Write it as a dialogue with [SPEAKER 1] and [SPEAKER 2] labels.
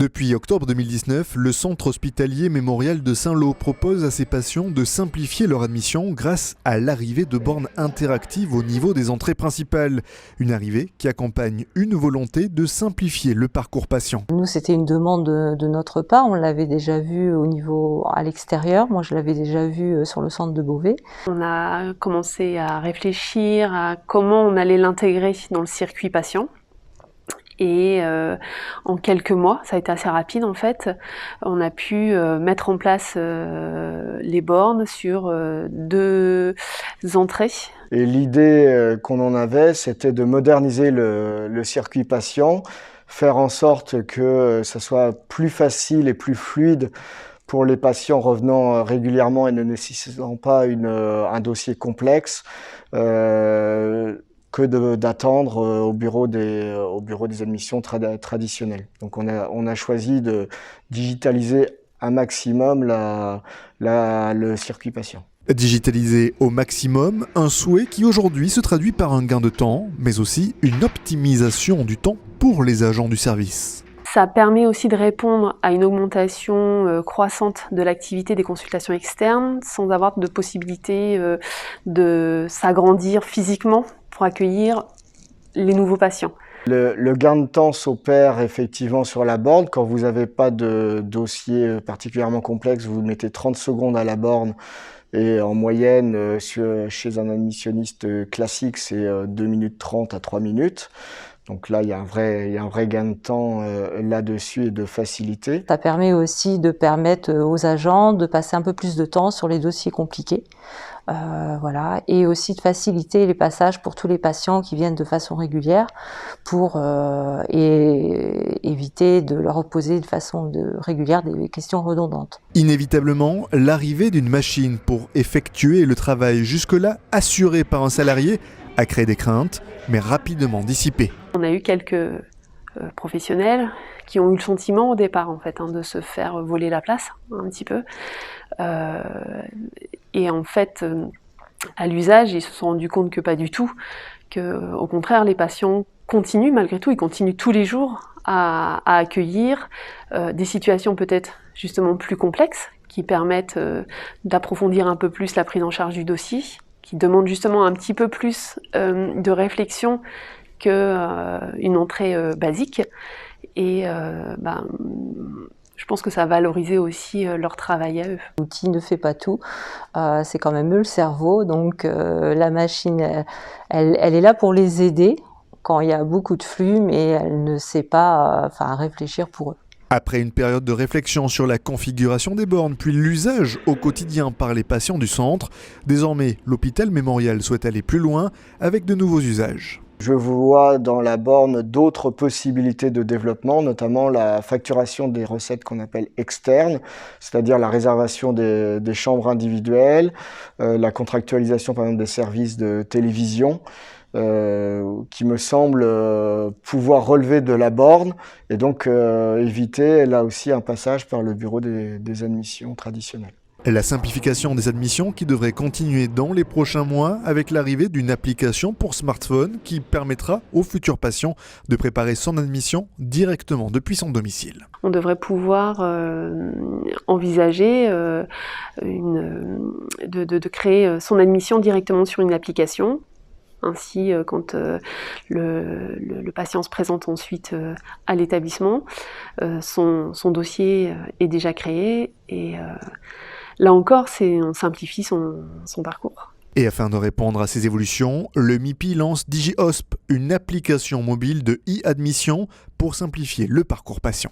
[SPEAKER 1] Depuis octobre 2019, le centre hospitalier mémorial de Saint-Lô propose à ses patients de simplifier leur admission grâce à l'arrivée de bornes interactives au niveau des entrées principales. Une arrivée qui accompagne une volonté de simplifier le parcours patient.
[SPEAKER 2] Nous, c'était une demande de notre part. On l'avait déjà vu au niveau à l'extérieur. Moi, je l'avais déjà vu sur le centre de Beauvais.
[SPEAKER 3] On a commencé à réfléchir à comment on allait l'intégrer dans le circuit patient. Et en quelques mois, ça a été assez rapide en fait, on a pu mettre en place les bornes sur 2 entrées.
[SPEAKER 4] Et l'idée qu'on en avait, c'était de moderniser le circuit patient, faire en sorte que ça soit plus facile et plus fluide pour les patients revenant régulièrement et ne nécessitant pas un dossier complexe. Que d'attendre au bureau des admissions traditionnelles. Donc on a choisi de digitaliser un maximum le circuit patient.
[SPEAKER 1] Digitaliser au maximum, un souhait qui aujourd'hui se traduit par un gain de temps, mais aussi une optimisation du temps pour les agents du service.
[SPEAKER 3] Ça permet aussi de répondre à une augmentation croissante de l'activité des consultations externes sans avoir de possibilité de s'agrandir physiquement pour accueillir les nouveaux patients.
[SPEAKER 4] Le gain de temps s'opère effectivement sur la borne. Quand vous n'avez pas de dossier particulièrement complexe, vous mettez 30 secondes à la borne et en moyenne, chez un admissionniste classique, c'est 2 minutes 30 à 3 minutes. Donc là, il y a un vrai gain de temps là-dessus et de facilité.
[SPEAKER 2] Ça permet aussi de permettre aux agents de passer un peu plus de temps sur les dossiers compliqués. Voilà, et aussi de faciliter les passages pour tous les patients qui viennent de façon régulière pour éviter de leur poser de façon régulière des questions redondantes.
[SPEAKER 1] Inévitablement, l'arrivée d'une machine pour effectuer le travail jusque-là assuré par un salarié a créé des craintes, mais rapidement dissipées.
[SPEAKER 3] On a eu quelques professionnels qui ont eu le sentiment au départ en fait, de se faire voler la place un petit peu. Et en fait, à l'usage, ils se sont rendus compte que pas du tout, que au contraire, les patients continuent malgré tout, ils continuent tous les jours à accueillir des situations peut-être justement plus complexes, qui permettent d'approfondir un peu plus la prise en charge du dossier, qui demandent justement un petit peu plus de réflexion qu'une entrée basique. Et je pense que ça a valorisé aussi leur travail à eux.
[SPEAKER 2] L'outil ne fait pas tout, c'est quand même eux le cerveau, donc la machine, elle est là pour les aider quand il y a beaucoup de flux, mais elle ne sait pas réfléchir pour eux.
[SPEAKER 1] Après une période de réflexion sur la configuration des bornes, puis l'usage au quotidien par les patients du centre, désormais l'hôpital mémorial souhaite aller plus loin avec de nouveaux usages.
[SPEAKER 4] Je vois dans la borne d'autres possibilités de développement, notamment la facturation des recettes qu'on appelle externes, c'est-à-dire la réservation des chambres individuelles, la contractualisation par exemple des services de télévision, qui me semble pouvoir relever de la borne et donc éviter là aussi un passage par le bureau des admissions traditionnelles.
[SPEAKER 1] La simplification des admissions qui devrait continuer dans les prochains mois avec l'arrivée d'une application pour smartphone qui permettra aux futurs patients de préparer son admission directement depuis son domicile.
[SPEAKER 3] On devrait pouvoir envisager de créer son admission directement sur une application. Ainsi, quand le patient se présente ensuite à l'établissement, son dossier est déjà créé et là encore, on simplifie son parcours.
[SPEAKER 1] Et afin de répondre à ces évolutions, le MIPI lance DigiHosp, une application mobile de e-admission pour simplifier le parcours patient.